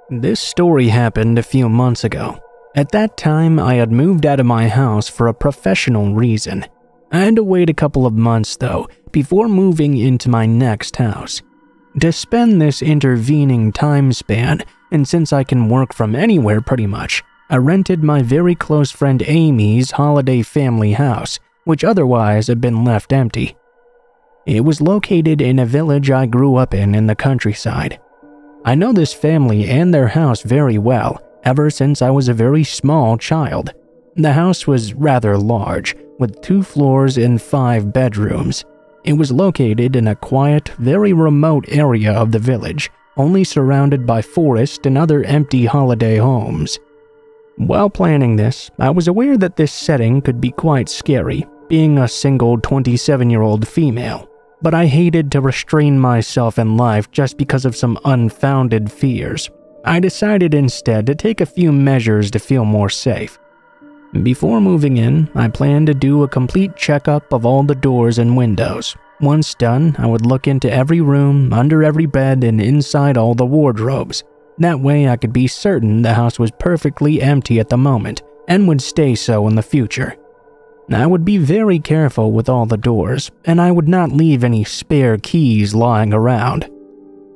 This story happened a few months ago. At that time, I had moved out of my house for a professional reason. I had to wait a couple of months, though, before moving into my next house. To spend this intervening time span, and since I can work from anywhere pretty much, I rented my very close friend Amy's holiday family house, which otherwise had been left empty. It was located in a village I grew up in the countryside. I know this family and their house very well, ever since I was a very small child. The house was rather large, with 2 floors and 5 bedrooms. It was located in a quiet, very remote area of the village, only surrounded by forest and other empty holiday homes. While planning this, I was aware that this setting could be quite scary, being a single 27-year-old female, but I hated to restrain myself in life just because of some unfounded fears. I decided instead to take a few measures to feel more safe. Before moving in, I planned to do a complete checkup of all the doors and windows. Once done, I would look into every room, under every bed, and inside all the wardrobes. That way I could be certain the house was perfectly empty at the moment, and would stay so in the future. I would be very careful with all the doors, and I would not leave any spare keys lying around.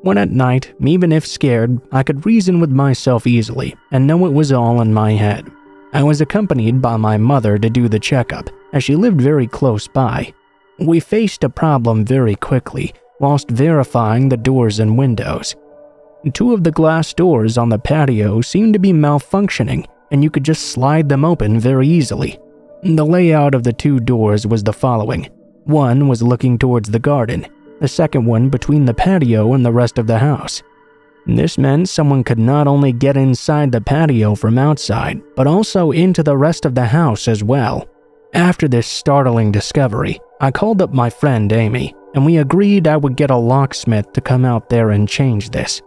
When at night, even if scared, I could reason with myself easily, and know it was all in my head. I was accompanied by my mother to do the checkup, as she lived very close by. We faced a problem very quickly, whilst verifying the doors and windows. 2 of the glass doors on the patio seemed to be malfunctioning, and you could just slide them open very easily. The layout of the 2 doors was the following. One was looking towards the garden, the second one between the patio and the rest of the house. This meant someone could not only get inside the patio from outside, but also into the rest of the house as well. After this startling discovery, I called up my friend Amy, and we agreed I would get a locksmith to come out there and change this.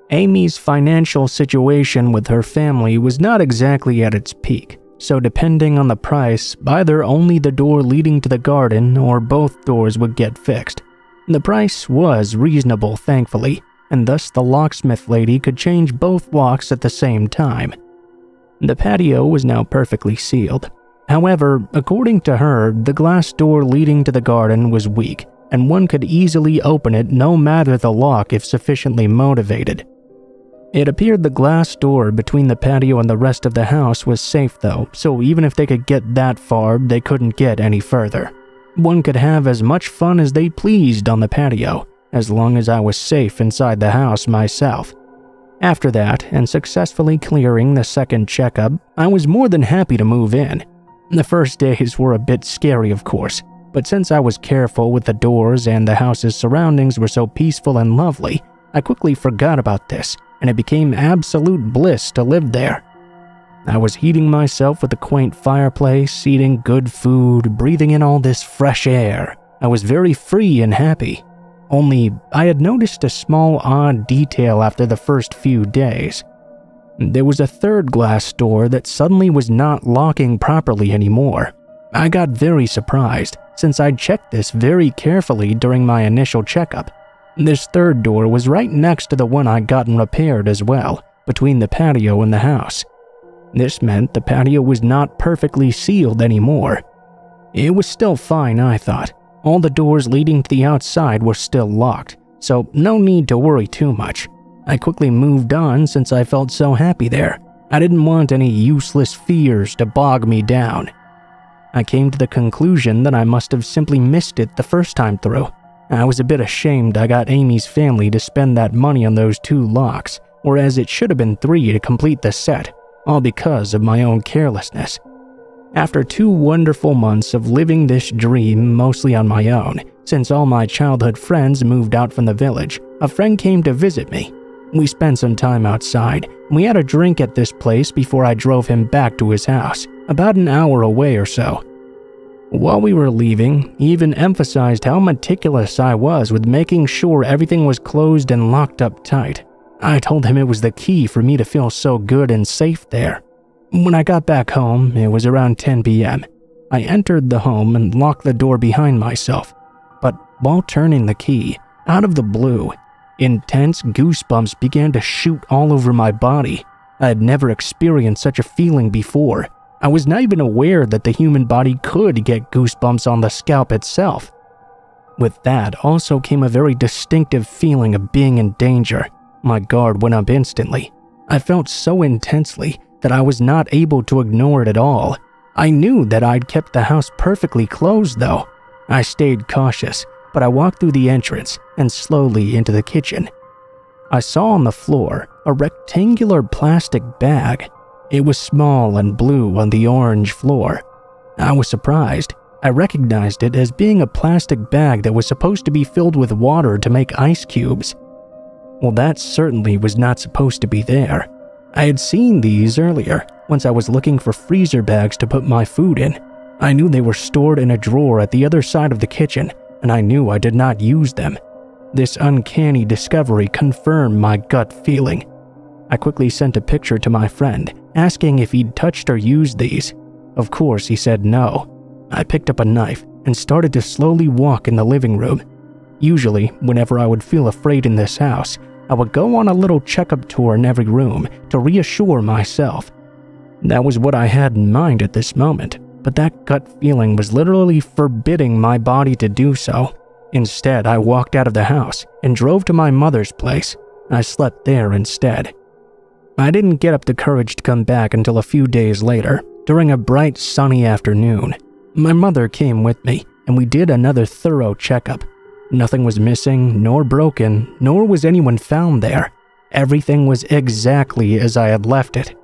Amy's financial situation with her family was not exactly at its peak, so depending on the price, either only the door leading to the garden or both doors would get fixed. The price was reasonable, thankfully, and thus the locksmith lady could change both locks at the same time. The patio was now perfectly sealed. However, according to her, the glass door leading to the garden was weak, and one could easily open it no matter the lock if sufficiently motivated. It appeared the glass door between the patio and the rest of the house was safe though, so even if they could get that far, they couldn't get any further. One could have as much fun as they pleased on the patio, as long as I was safe inside the house myself. After that, and successfully clearing the second checkup, I was more than happy to move in. The first days were a bit scary, of course, but since I was careful with the doors and the house's surroundings were so peaceful and lovely, I quickly forgot about this, and it became absolute bliss to live there. I was heating myself with a quaint fireplace, eating good food, breathing in all this fresh air. I was very free and happy. Only, I had noticed a small odd detail after the first few days. There was a third glass door that suddenly was not locking properly anymore. I got very surprised, since I'd checked this very carefully during my initial checkup. This third door was right next to the one I'd gotten repaired as well, between the patio and the house. This meant the patio was not perfectly sealed anymore. It was still fine, I thought. All the doors leading to the outside were still locked, so no need to worry too much. I quickly moved on since I felt so happy there. I didn't want any useless fears to bog me down. I came to the conclusion that I must have simply missed it the first time through. I was a bit ashamed I got Amy's family to spend that money on those 2 locks, whereas it should have been 3 to complete the set, all because of my own carelessness. After 2 wonderful months of living this dream mostly on my own, since all my childhood friends moved out from the village, a friend came to visit me. We spent some time outside, and we had a drink at this place before I drove him back to his house, about an hour away or so. While we were leaving, he even emphasized how meticulous I was with making sure everything was closed and locked up tight. I told him it was the key for me to feel so good and safe there. When I got back home, it was around 10 p.m. I entered the home and locked the door behind myself. But while turning the key, out of the blue, Intense goosebumps began to shoot all over my body. I had never experienced such a feeling before. I was not even aware that the human body could get goosebumps on the scalp itself. With that also came a very distinctive feeling of being in danger. My guard went up instantly. I felt so intensely that I was not able to ignore it at all. I knew that I'd kept the house perfectly closed though. I stayed cautious, but I walked through the entrance and slowly into the kitchen. I saw on the floor a rectangular plastic bag. It was small and blue on the orange floor. I was surprised. I recognized it as being a plastic bag that was supposed to be filled with water to make ice cubes. Well, that certainly was not supposed to be there. I had seen these earlier, once I was looking for freezer bags to put my food in. I knew they were stored in a drawer at the other side of the kitchen, and I knew I did not use them. This uncanny discovery confirmed my gut feeling. I quickly sent a picture to my friend, asking if he'd touched or used these. Of course, he said no. I picked up a knife and started to slowly walk in the living room. Usually, whenever I would feel afraid in this house, I would go on a little checkup tour in every room to reassure myself. That was what I had in mind at this moment, but that gut feeling was literally forbidding my body to do so. Instead, I walked out of the house and drove to my mother's place. I slept there instead. I didn't get up the courage to come back until a few days later, during a bright sunny afternoon. My mother came with me, and we did another thorough checkup. Nothing was missing, nor broken, nor was anyone found there. Everything was exactly as I had left it.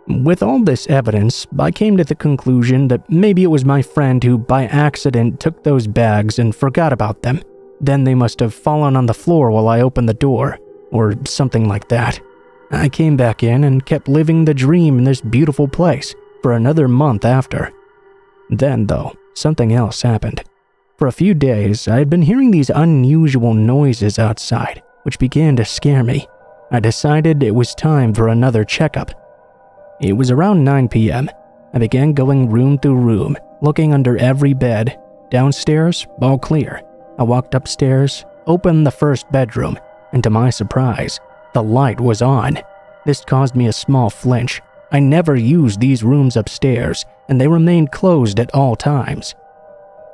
With all this evidence, I came to the conclusion that maybe it was my friend who by accident took those bags and forgot about them. Then they must have fallen on the floor while I opened the door, or something like that. I came back in and kept living the dream in this beautiful place for another month after. Then, though, something else happened. For a few days, I had been hearing these unusual noises outside, which began to scare me. I decided it was time for another checkup. It was around 9 p.m. I began going room through room, looking under every bed. Downstairs, all clear. I walked upstairs, opened the first bedroom, and to my surprise, the light was on. This caused me a small flinch. I never used these rooms upstairs, and they remained closed at all times.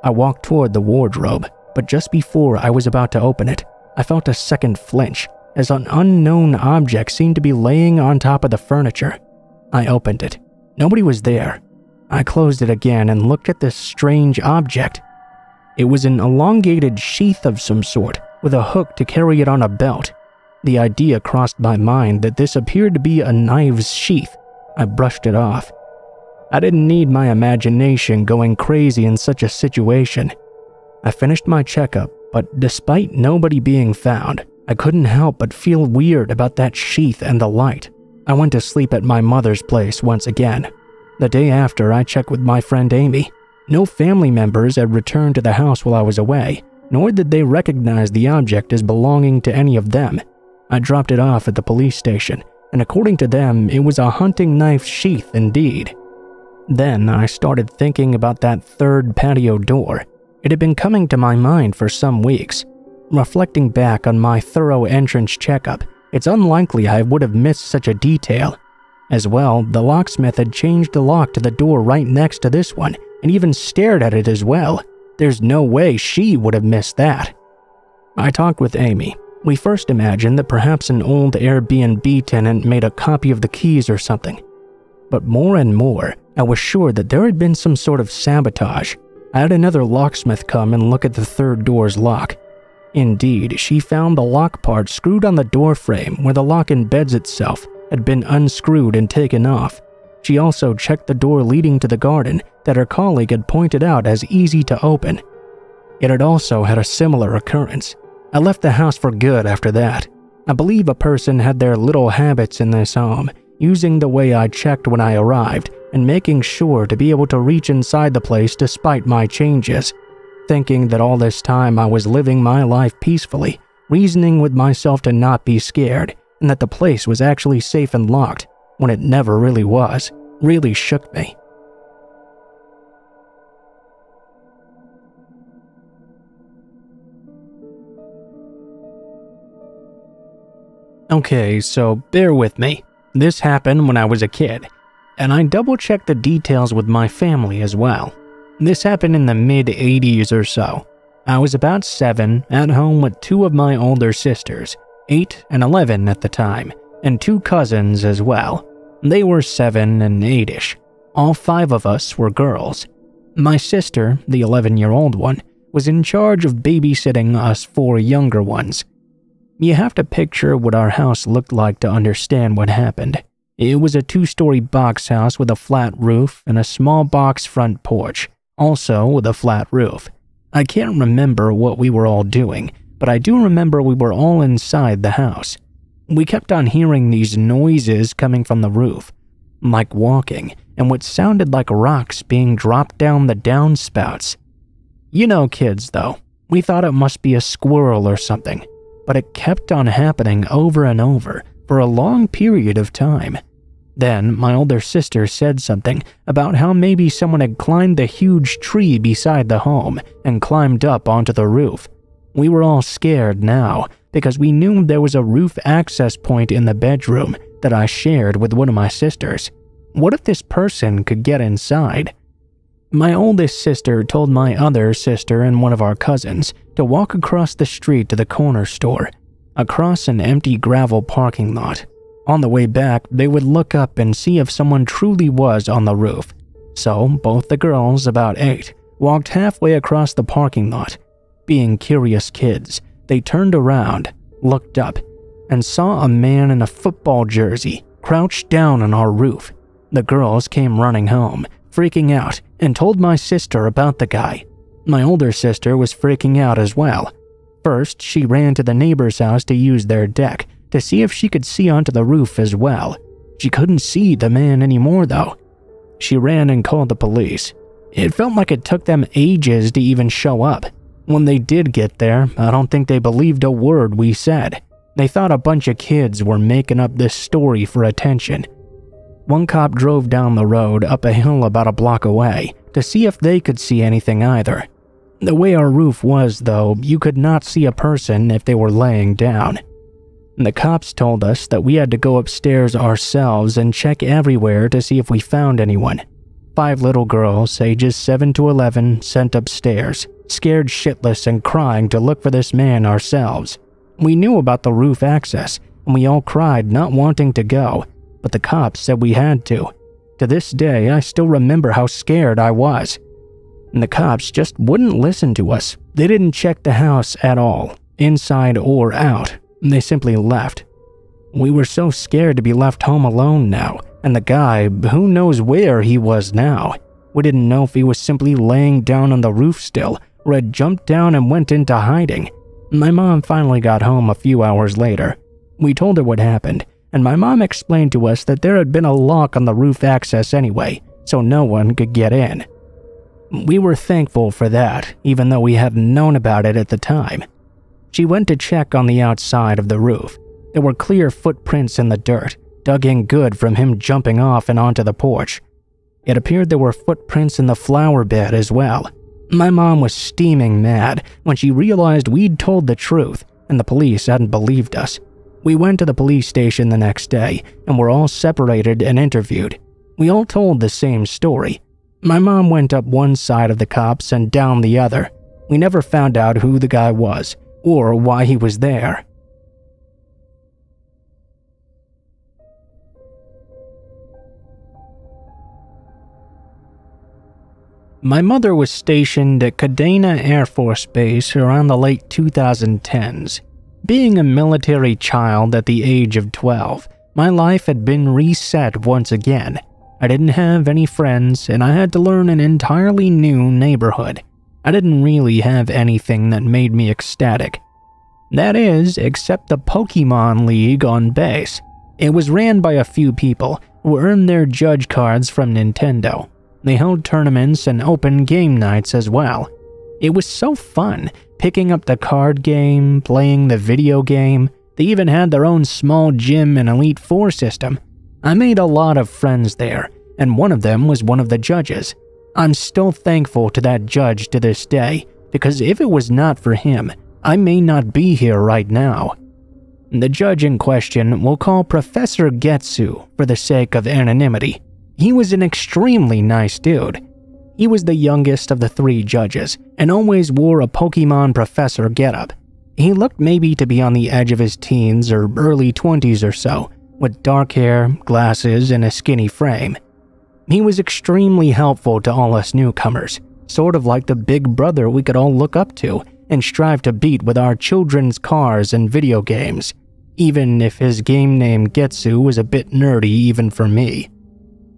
I walked toward the wardrobe, but just before I was about to open it, I felt a second flinch, as an unknown object seemed to be laying on top of the furniture. I opened it. Nobody was there. I closed it again and looked at this strange object. It was an elongated sheath of some sort, with a hook to carry it on a belt. The idea crossed my mind that this appeared to be a knife's sheath. I brushed it off. I didn't need my imagination going crazy in such a situation. I finished my checkup, but despite nobody being found, I couldn't help but feel weird about that sheath and the light. I went to sleep at my mother's place once again. The day after, I checked with my friend Amy. No family members had returned to the house while I was away, nor did they recognize the object as belonging to any of them. I dropped it off at the police station, and according to them, it was a hunting knife sheath indeed. Then I started thinking about that third patio door. It had been coming to my mind for some weeks. Reflecting back on my thorough entrance checkup, it's unlikely I would have missed such a detail. As well, the locksmith had changed the lock to the door right next to this one and even stared at it as well. There's no way she would have missed that. I talked with Amy. We first imagined that perhaps an old Airbnb tenant made a copy of the keys or something. But more and more, I was sure that there had been some sort of sabotage. I had another locksmith come and look at the third door's lock. Indeed, she found the lock part screwed on the door frame where the lock embeds itself had been unscrewed and taken off. She also checked the door leading to the garden that her colleague had pointed out as easy to open. It had also had a similar occurrence. I left the house for good after that. I believe a person had their little habits in this home, using the way I checked when I arrived and making sure to be able to reach inside the place despite my changes. Thinking that all this time I was living my life peacefully, reasoning with myself to not be scared, and that the place was actually safe and locked, when it never really was, really shook me. Okay, so bear with me. This happened when I was a kid, and I double-checked the details with my family as well. This happened in the mid-80s or so. I was about 7, at home with 2 of my older sisters, 8 and 11 at the time, and 2 cousins as well. They were 7 and 8-ish. All 5 of us were girls. My sister, the 11-year-old one, was in charge of babysitting us 4 younger ones. You have to picture what our house looked like to understand what happened. It was a 2-story box house with a flat roof and a small box front porch, also with a flat roof. I can't remember what we were all doing, but I do remember we were all inside the house. We kept on hearing these noises coming from the roof, like walking, and what sounded like rocks being dropped down the downspouts. You know kids, though. We thought it must be a squirrel or something, but it kept on happening over and over for a long period of time. Then my older sister said something about how maybe someone had climbed the huge tree beside the home and climbed up onto the roof. We were all scared now because we knew there was a roof access point in the bedroom that I shared with one of my sisters. What if this person could get inside? My oldest sister told my other sister and one of our cousins to walk across the street to the corner store, across an empty gravel parking lot. On the way back, they would look up and see if someone truly was on the roof. So both the girls, about 8, walked halfway across the parking lot. Being curious kids, they turned around, looked up, and saw a man in a football jersey crouched down on our roof. The girls came running home, freaking out, and told my sister about the guy. My older sister was freaking out as well. First, she ran to the neighbor's house to use their deck to see if she could see onto the roof as well. She couldn't see the man anymore though. She ran and called the police. It felt like it took them ages to even show up. When they did get there, I don't think they believed a word we said. They thought a bunch of kids were making up this story for attention. One cop drove down the road up a hill about a block away to see if they could see anything either. The way our roof was, though, you could not see a person if they were laying down. The cops told us that we had to go upstairs ourselves and check everywhere to see if we found anyone. 5 little girls, ages 7 to 11, sent upstairs, scared shitless and crying to look for this man ourselves. We knew about the roof access, and we all cried not wanting to go, but the cops said we had to. To this day, I still remember how scared I was. And the cops just wouldn't listen to us. They didn't check the house at all, inside or out. They simply left. We were so scared to be left home alone now, and the guy, who knows where he was now. We didn't know if he was simply laying down on the roof still, or had jumped down and went into hiding. My mom finally got home a few hours later. We told her what happened, and my mom explained to us that there had been a lock on the roof access anyway, so no one could get in. We were thankful for that, even though we hadn't known about it at the time. She went to check on the outside of the roof. There were clear footprints in the dirt, dug in good from him jumping off and onto the porch. It appeared there were footprints in the flower bed as well. My mom was steaming mad when she realized we'd told the truth and the police hadn't believed us. We went to the police station the next day and were all separated and interviewed. We all told the same story. My mom went up one side of the cops and down the other. We never found out who the guy was or why he was there. My mother was stationed at Kadena Air Force Base around the late 2010s. Being a military child at the age of 12, my life had been reset once again. I didn't have any friends, and I had to learn an entirely new neighborhood. I didn't really have anything that made me ecstatic. That is, except the Pokemon League on base. It was ran by a few people who earned their judge cards from Nintendo. They held tournaments and open game nights as well. It was so fun, picking up the card game, playing the video game. They even had their own small gym and Elite Four system. I made a lot of friends there, and one of them was one of the judges. I'm still thankful to that judge to this day, because if it was not for him, I may not be here right now. The judge in question will call Professor Getsu for the sake of anonymity. He was an extremely nice dude. He was the youngest of the 3 judges and always wore a Pokemon professor getup. He looked maybe to be on the edge of his teens or early 20s or so, with dark hair, glasses, and a skinny frame. He was extremely helpful to all us newcomers, sort of like the big brother we could all look up to and strive to beat with our children's cars and video games, even if his game name Getsu was a bit nerdy even for me.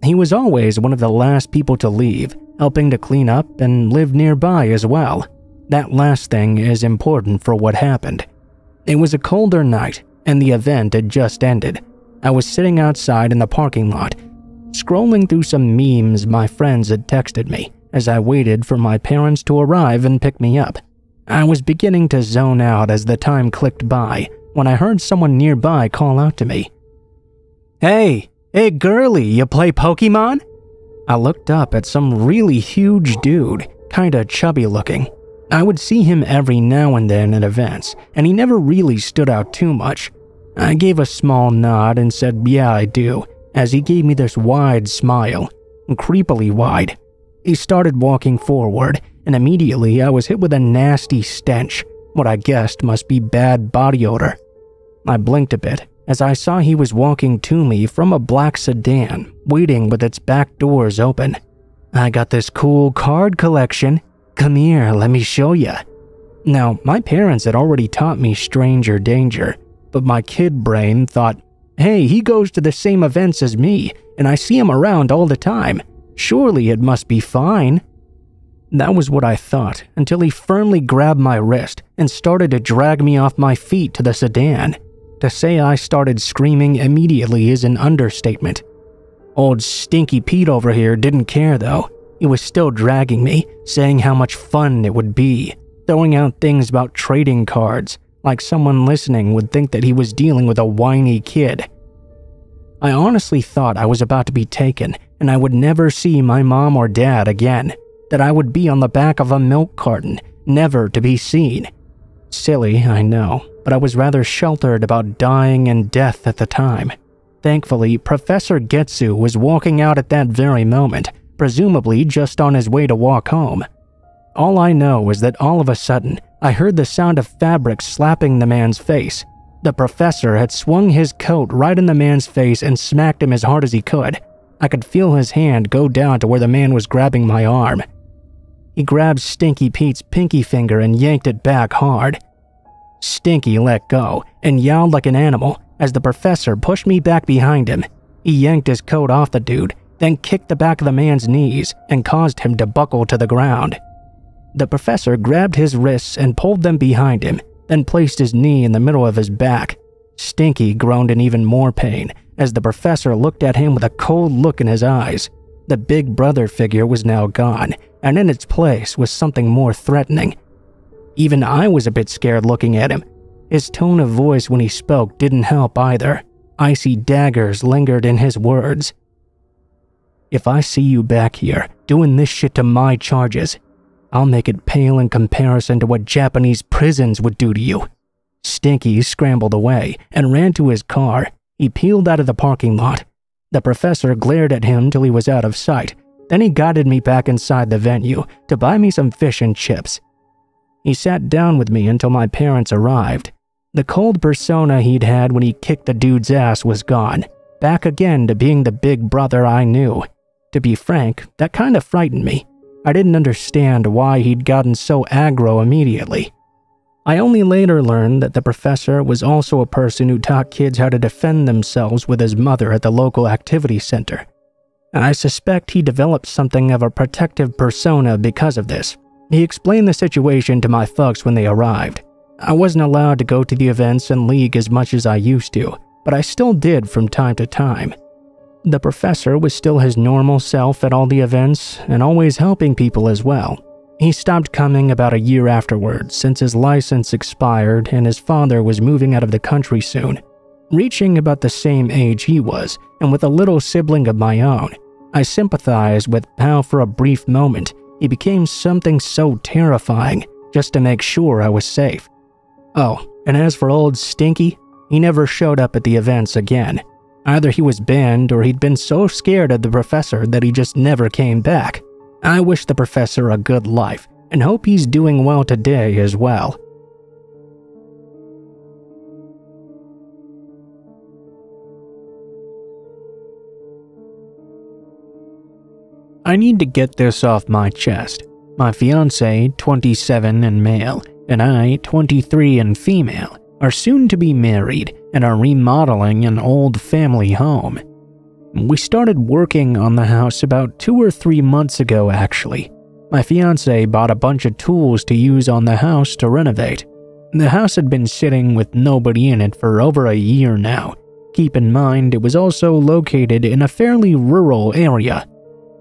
He was always one of the last people to leave, helping to clean up and live nearby as well. That last thing is important for what happened. It was a colder night, and the event had just ended. I was sitting outside in the parking lot, scrolling through some memes my friends had texted me as I waited for my parents to arrive and pick me up. I was beginning to zone out as the time clicked by when I heard someone nearby call out to me. Hey girlie, you play Pokemon?" I looked up at some really huge dude, kinda chubby looking. I would see him every now and then at events, and he never really stood out too much. I gave a small nod and said, "Yeah, I do," as he gave me this wide smile, creepily wide. He started walking forward, and immediately I was hit with a nasty stench, what I guessed must be bad body odor. I blinked a bit as I saw he was walking to me from a black sedan, waiting with its back doors open. "I got this cool card collection. Come here, let me show ya." Now, my parents had already taught me stranger danger, but my kid brain thought, "Hey, he goes to the same events as me, and I see him around all the time. Surely it must be fine." That was what I thought, until he firmly grabbed my wrist and started to drag me off my feet to the sedan. To say I started screaming immediately is an understatement. Old Stinky Pete over here didn't care though. He was still dragging me, saying how much fun it would be, throwing out things about trading cards, like someone listening would think that he was dealing with a whiny kid. I honestly thought I was about to be taken and I would never see my mom or dad again, that I would be on the back of a milk carton, never to be seen. Silly, I know, but I was rather sheltered about dying and death at the time. Thankfully, Professor Getsu was walking out at that very moment, presumably just on his way to walk home. All I know is that all of a sudden, I heard the sound of fabric slapping the man's face. The professor had swung his coat right in the man's face and smacked him as hard as he could. I could feel his hand go down to where the man was grabbing my arm. He grabbed Stinky Pete's pinky finger and yanked it back hard. Stinky let go and yowled like an animal as the professor pushed me back behind him. He yanked his coat off the dude, then kicked the back of the man's knees and caused him to buckle to the ground. The professor grabbed his wrists and pulled them behind him, then placed his knee in the middle of his back. Stinky groaned in even more pain as the professor looked at him with a cold look in his eyes. The big brother figure was now gone, and in its place was something more threatening. Even I was a bit scared looking at him. His tone of voice when he spoke didn't help either. Icy daggers lingered in his words. "If I see you back here, doing this shit to my charges, I'll make it pale in comparison to what Japanese prisons would do to you." Stinky scrambled away and ran to his car. He peeled out of the parking lot. The professor glared at him till he was out of sight. Then he guided me back inside the venue to buy me some fish and chips. He sat down with me until my parents arrived. The cold persona he'd had when he kicked the dude's ass was gone, back again to being the big brother I knew. To be frank, that kind of frightened me. I didn't understand why he'd gotten so aggro immediately. I only later learned that the professor was also a person who taught kids how to defend themselves with his mother at the local activity center. I suspect he developed something of a protective persona because of this. He explained the situation to my folks when they arrived. I wasn't allowed to go to the events and league as much as I used to, but I still did from time to time. The professor was still his normal self at all the events and always helping people as well. He stopped coming about a year afterwards since his license expired and his father was moving out of the country soon. Reaching about the same age he was, and with a little sibling of my own, I sympathized with how for a brief moment he became something so terrifying just to make sure I was safe. Oh, and as for old Stinky, He never showed up at the events again. Either he was banned or he'd been so scared of the professor that he just never came back. I wish the professor a good life and hope he's doing well today as well. I need to get this off my chest. My fiancé, 27 and male, and I, 23 and female, are soon to be married and are remodeling an old family home. We started working on the house about 2 or 3 months ago actually. My fiancé bought a bunch of tools to use on the house to renovate. The house had been sitting with nobody in it for over a year now. Keep in mind it was also located in a fairly rural area.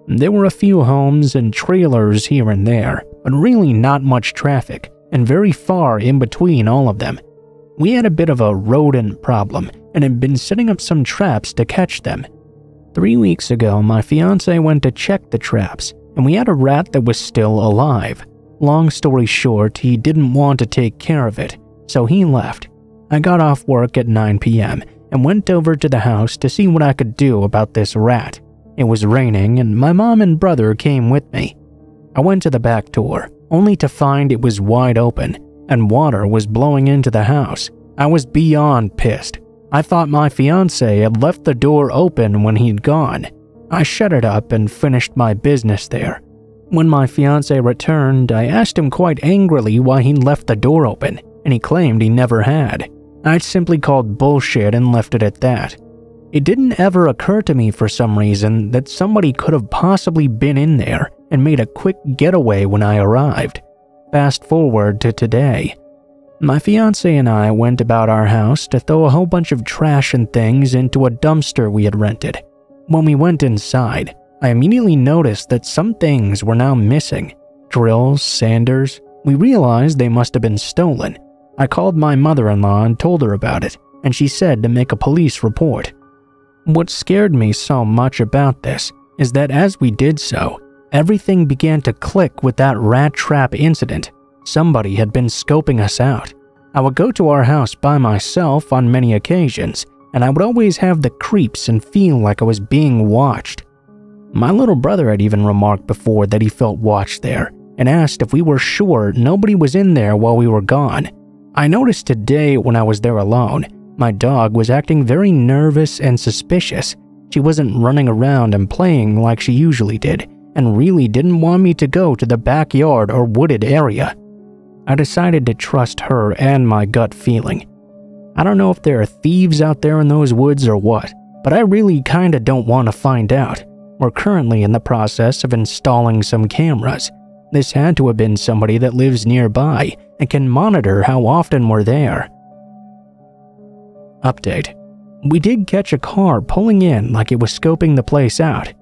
There were a few homes and trailers here and there, but really not much traffic, and very far in between all of them. We had a bit of a rodent problem and had been setting up some traps to catch them. 3 weeks ago, my fiancé went to check the traps, and we had a rat that was still alive. Long story short, he didn't want to take care of it, so he left. I got off work at 9 p.m. and went over to the house to see what I could do about this rat. It was raining, and my mom and brother came with me. I went to the back door, only to find it was wide open, and water was blowing into the house. I was beyond pissed. I thought my fiancé had left the door open when he'd gone. I shut it up and finished my business there. When my fiancé returned, I asked him quite angrily why he'd left the door open, and he claimed he never had. I'd simply called bullshit and left it at that. It didn't ever occur to me for some reason that somebody could have possibly been in there and made a quick getaway when I arrived. Fast forward to today. My fiancé and I went about our house to throw a whole bunch of trash and things into a dumpster we had rented. When we went inside, I immediately noticed that some things were now missing. Drills, sanders. We realized they must have been stolen. I called my mother-in-law and told her about it, and she said to make a police report. What scared me so much about this is that as we did so, everything began to click with that rat trap incident. Somebody had been scoping us out. I would go to our house by myself on many occasions, and I would always have the creeps and feel like I was being watched. My little brother had even remarked before that he felt watched there, and asked if we were sure nobody was in there while we were gone. I noticed today when I was there alone, my dog was acting very nervous and suspicious. She wasn't running around and playing like she usually did, and really didn't want me to go to the backyard or wooded area. I decided to trust her and my gut feeling. I don't know if there are thieves out there in those woods or what, but I really kinda don't want to find out. We're currently in the process of installing some cameras. This had to have been somebody that lives nearby and can monitor how often we're there. Update. We did catch a car pulling in like it was scoping the place out.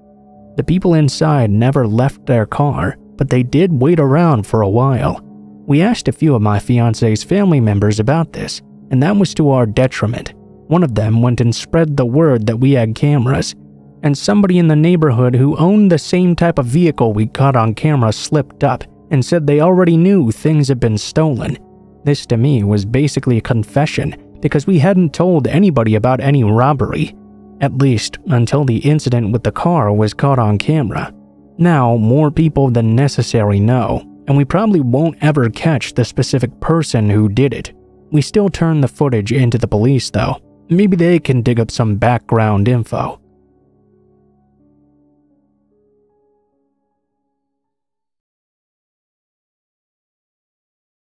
The people inside never left their car, but they did wait around for a while. We asked a few of my fiancé's family members about this, and that was to our detriment. One of them went and spread the word that we had cameras, and somebody in the neighborhood who owned the same type of vehicle we caught on camera slipped up and said they already knew things had been stolen. This to me was basically a confession because we hadn't told anybody about any robbery, at least until the incident with the car was caught on camera. Now, more people than necessary know, and we probably won't ever catch the specific person who did it. We still turn the footage into the police though. Maybe they can dig up some background info.